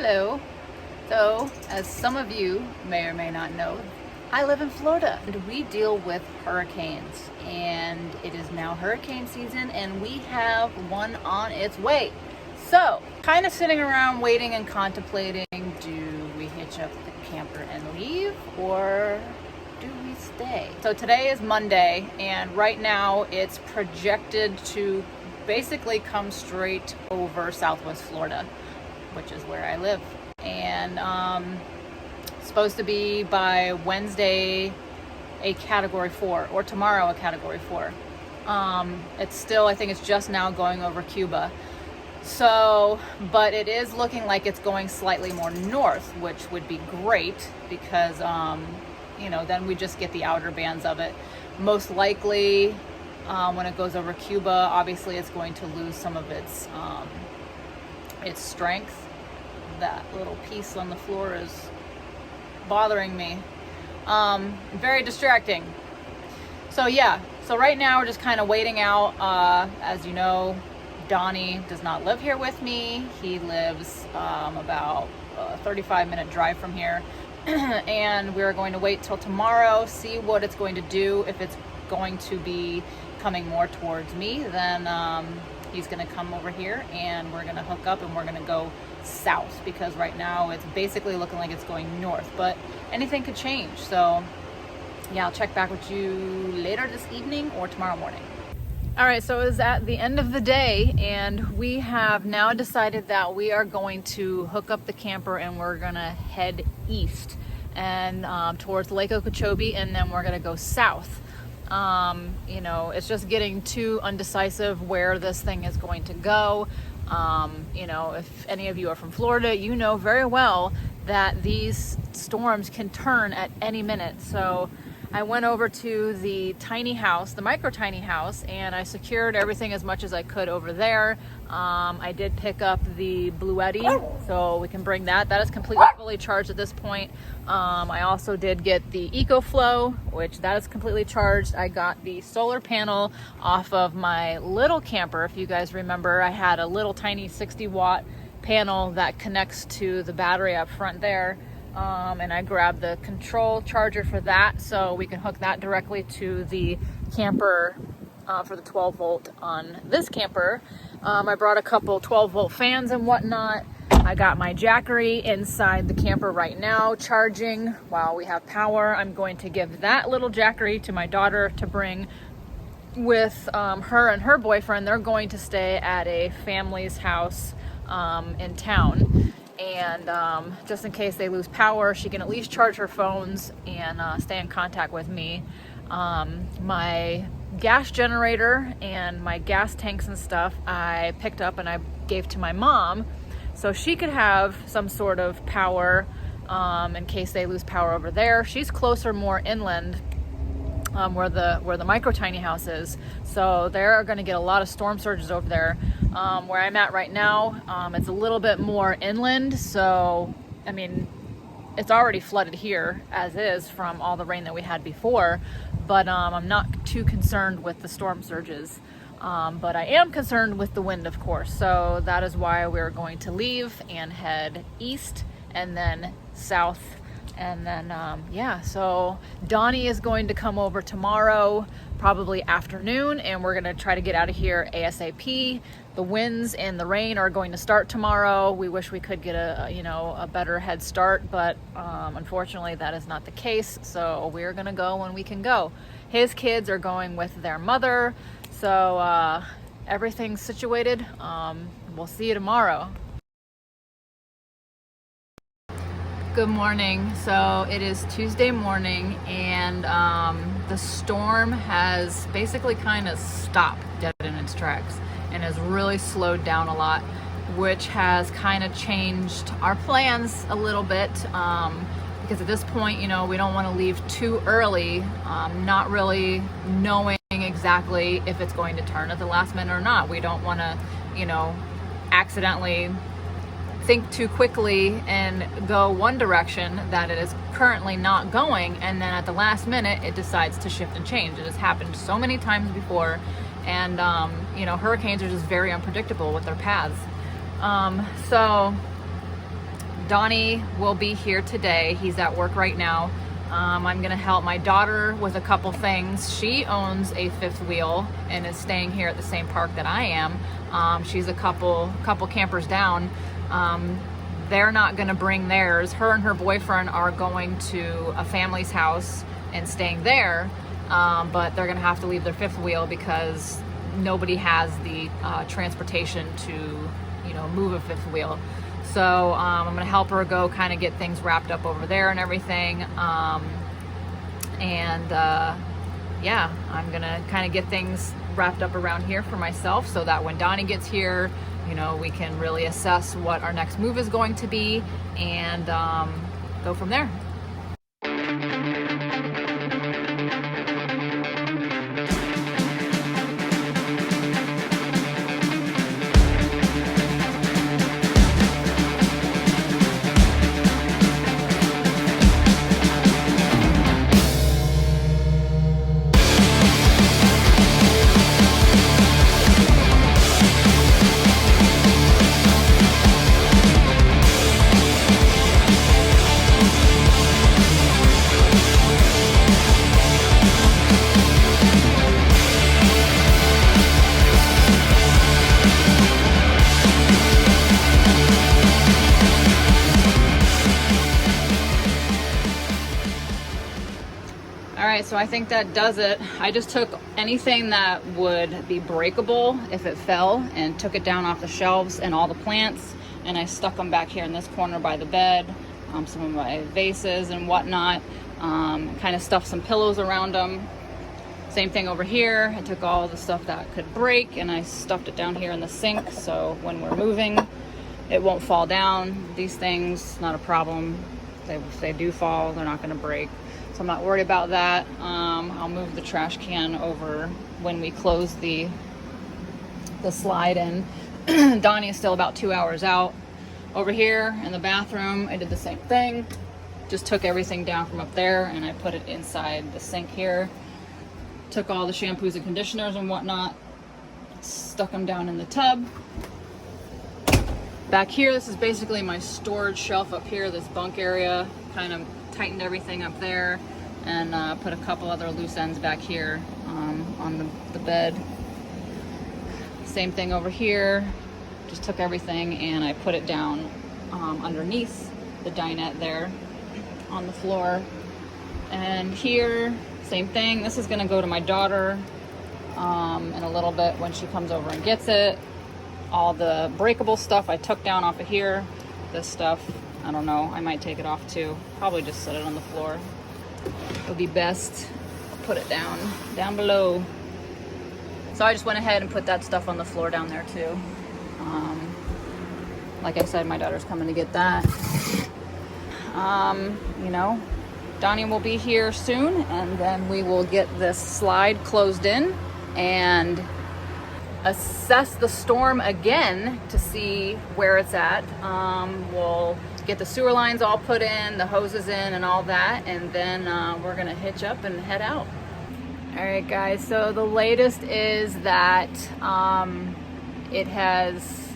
Hello. So, as some of you may or may not know, I live in Florida and we deal with hurricanes, and it is now hurricane season and we have one on its way. So, kind of sitting around waiting and contemplating, do we hitch up the camper and leave, or do we stay? So today is Monday, and right now it's projected to basically come straight over Southwest Florida, which is where I live. And supposed to be by Wednesday a Category 4, or tomorrow a Category 4. It's still, I think it's just now going over Cuba. So, but it is looking like it's going slightly more north, which would be great because, then we just get the outer bands of it. Most likely, when it goes over Cuba, obviously it's going to lose some of its strength. That little piece on the floor is bothering me. Very distracting. So yeah, so right now we're just kind of waiting out. As you know, Donny does not live here with me. He lives about a 35-minute drive from here. And we're going to wait till tomorrow, see what it's going to do. If it's going to be coming more towards me, then he's going to come over here and we're going to hook up and we're going to go south, because right now it's basically looking like it's going north, but anything could change. So yeah, I'll check back with you later this evening or tomorrow morning. All right, so it was at the end of the day and we have now decided that we are going to hook up the camper and we're gonna head east and towards Lake Okeechobee, and then we're gonna go south. It's just getting too undecisive where this thing is going to go. If any of you are from Florida, you know very well that these storms can turn at any minute. So I went over to the tiny house, the micro tiny house, and I secured everything as much as I could over there. I did pick up the Bluetti, so we can bring that. That is completely fully charged at this point. I also did get the EcoFlow, which that is completely charged. I got the solar panel off of my little camper. If you guys remember, I had a little tiny 60-watt panel that connects to the battery up front there. And I grabbed the control charger for that, so we can hook that directly to the camper for the 12 volt on this camper. I brought a couple 12 volt fans and whatnot. I got my Jackery inside the camper right now charging while we have power. I'm going to give that little Jackery to my daughter to bring with her and her boyfriend. They're going to stay at a family's house in town. And just in case they lose power, she can at least charge her phones and stay in contact with me. My gas generator and my gas tanks and stuff I picked up and I gave to my mom so she could have some sort of power in case they lose power over there. She's closer, more inland, where the micro tiny house is, so they're going to get a lot of storm surges over there. Where I'm at right now, it's a little bit more inland, so I mean it's already flooded here as is from all the rain that we had before, but I'm not too concerned with the storm surges, but I am concerned with the wind, of course. So that is why we're going to leave and head east and then south. And then, so Donny is going to come over tomorrow, probably afternoon, and we're going to try to get out of here ASAP. The winds and the rain are going to start tomorrow. We wish we could get a better head start, but unfortunately that is not the case. So we're going to go when we can go. His kids are going with their mother, so everything's situated. We'll see you tomorrow. Good morning. So it is Tuesday morning and the storm has basically kind of stopped dead in its tracks and has really slowed down a lot, which has kind of changed our plans a little bit, because at this point, we don't want to leave too early, not really knowing exactly if it's going to turn at the last minute or not. We don't want to, accidentally think too quickly and go one direction that it is currently not going, and then at the last minute it decides to shift and change. It has happened so many times before, and hurricanes are just very unpredictable with their paths. So Donny will be here today. He's at work right now. I'm gonna help my daughter with a couple things. She owns a fifth wheel and is staying here at the same park that I am. She's a couple campers down. They're not gonna bring theirs. Her and her boyfriend are going to a family's house and staying there, but they're gonna have to leave their fifth wheel because nobody has the transportation to, you know, move a fifth wheel. So I'm gonna help her go kind of get things wrapped up over there and everything. Yeah, I'm gonna kind of get things wrapped up around here for myself so that when Donnie gets here, you know, we can really assess what our next move is going to be and go from there. Alright, so I think that does it. I just took anything that would be breakable if it fell and took it down off the shelves and all the plants, and I stuck them back here in this corner by the bed, some of my vases and whatnot, kind of stuffed some pillows around them. Same thing over here. I took all the stuff that could break and I stuffed it down here in the sink so when we're moving it won't fall down. These things, not a problem. If they do fall, they're not going to break. So I'm not worried about that. I'll move the trash can over when we close the slide in. Donnie is still about 2 hours out. Over here in the bathroom, I did the same thing. Just took everything down from up there and I put it inside the sink here. Took all the shampoos and conditioners and whatnot, stuck them down in the tub. Back here, this is basically my storage shelf up here, this bunk area. Kind of tightened everything up there and put a couple other loose ends back here on the bed. Same thing over here. Just took everything and I put it down underneath the dinette there on the floor. And here, same thing. This is gonna go to my daughter in a little bit when she comes over and gets it. All the breakable stuff I took down off of here. This stuff, I don't know, I might take it off too. Probably just set it on the floor. It would be best. I'll put it down below. So I just went ahead and put that stuff on the floor down there too. Like I said, my daughter's coming to get that. You know, Donnie will be here soon and then we will get this slide closed in and assess the storm again to see where it's at. We'll get the sewer lines all put in, the hoses in and all that, and then we're gonna hitch up and head out. All right guys, so the latest is that it has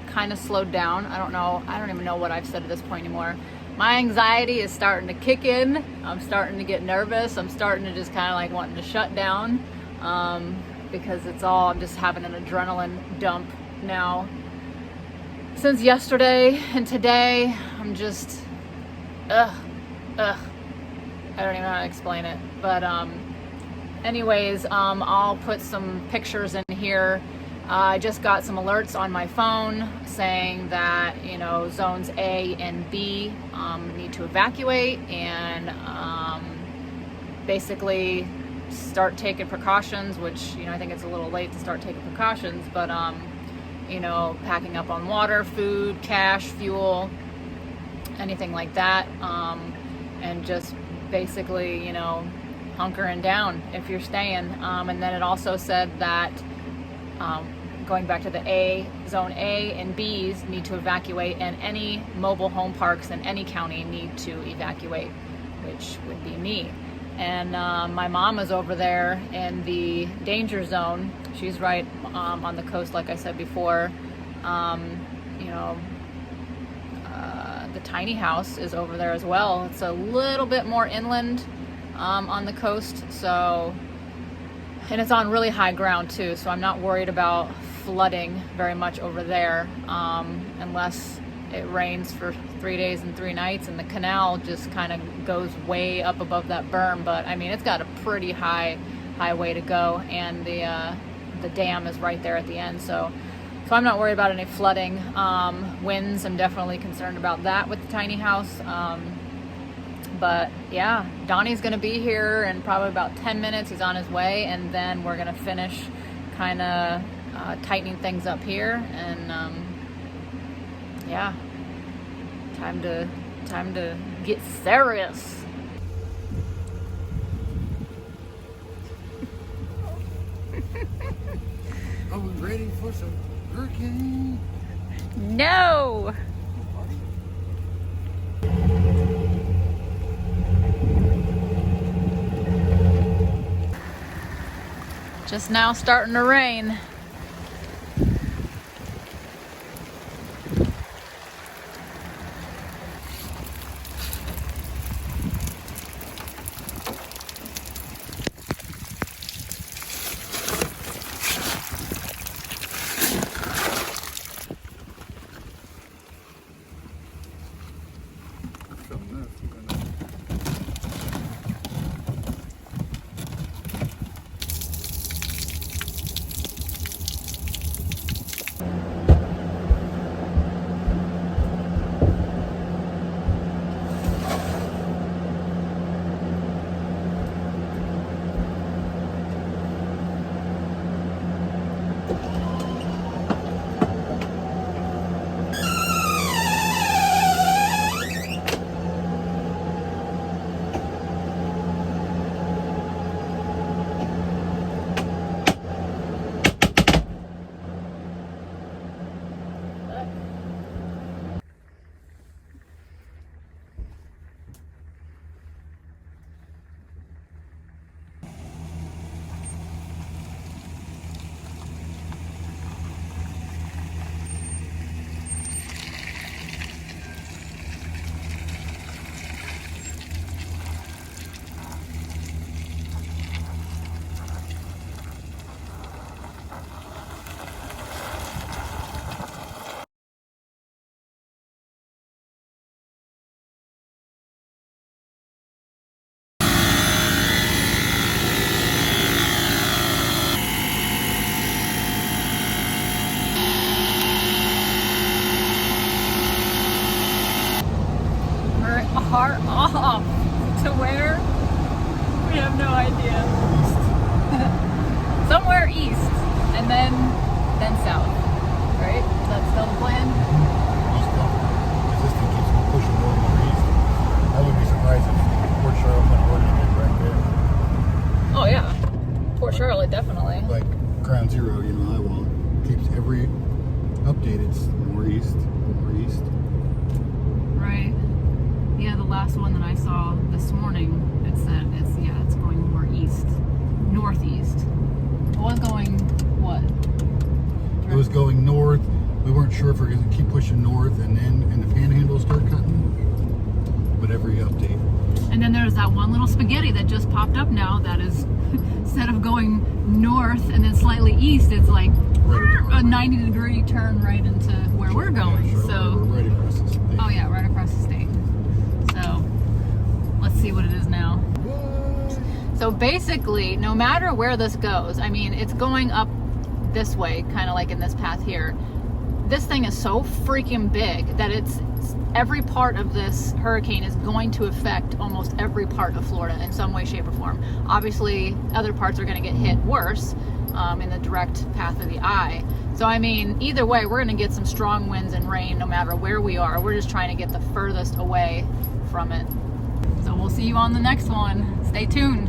kind of slowed down. I don't even know what I've said at this point anymore. My anxiety is starting to kick in. I'm starting to get nervous. I'm starting to just kind of like wanting to shut down because I'm just having an adrenaline dump now. Since yesterday and today, I'm just, I don't even know how to explain it. But anyways, I'll put some pictures in here. I just got some alerts on my phone saying that, you know, zones A and B need to evacuate and basically start taking precautions, which, you know, I think it's a little late to start taking precautions, but you know, packing up on water, food, cash, fuel, anything like that, and just basically, you know, hunkering down if you're staying. And then it also said that going back to the zone A and B's need to evacuate, and any mobile home parks in any county need to evacuate, which would be me. And my mom is over there in the danger zone. She's right on the coast, like I said before. You know, the tiny house is over there as well. It's a little bit more inland on the coast, so, and it's on really high ground too, so I'm not worried about flooding very much over there, unless it rains for 3 days and 3 nights and the canal just kind of goes way up above that berm. But I mean, it's got a pretty high way to go, and the dam is right there at the end, so I'm not worried about any flooding. Winds, I'm definitely concerned about that with the tiny house. But yeah, Donnie's gonna be here in probably about 10 minutes. He's on his way, and then we're gonna finish kind of tightening things up here, and yeah, time to get serious. Are we ready for some hurricane? No! Just now starting to rain. Far off to where? We have no idea. Somewhere east, and then south, right? Is that still the plan? East because this thing keeps pushing more and more east. I wouldn't be surprised if Port Charlotte went ordinary right there. Oh yeah, Port Charlotte definitely. Like Ground Zero, you know, Iowa keeps every update. It's more east, more east. Right. Yeah, the last one that I saw this morning, it said it's going more east, northeast. It was going what? It was going north. We weren't sure if we were going to keep pushing north and the panhandle start cutting. But every update. And then there's that one little spaghetti that just popped up now that is, instead of going north and then slightly east, it's like a 90-degree turn right into where we're going. Yeah, so we're right across the state. Oh yeah, right across the state. So let's see what it is now. What? So basically, no matter where this goes, I mean, it's going up this way, kind of like in this path here. This thing is so freaking big that it's every part of this hurricane is going to affect almost every part of Florida in some way, shape, or form. Obviously, other parts are going to get hit worse in the direct path of the eye. So, I mean, either way, we're going to get some strong winds and rain no matter where we are. We're just trying to get the furthest away from it. So we'll see you on the next one. Stay tuned.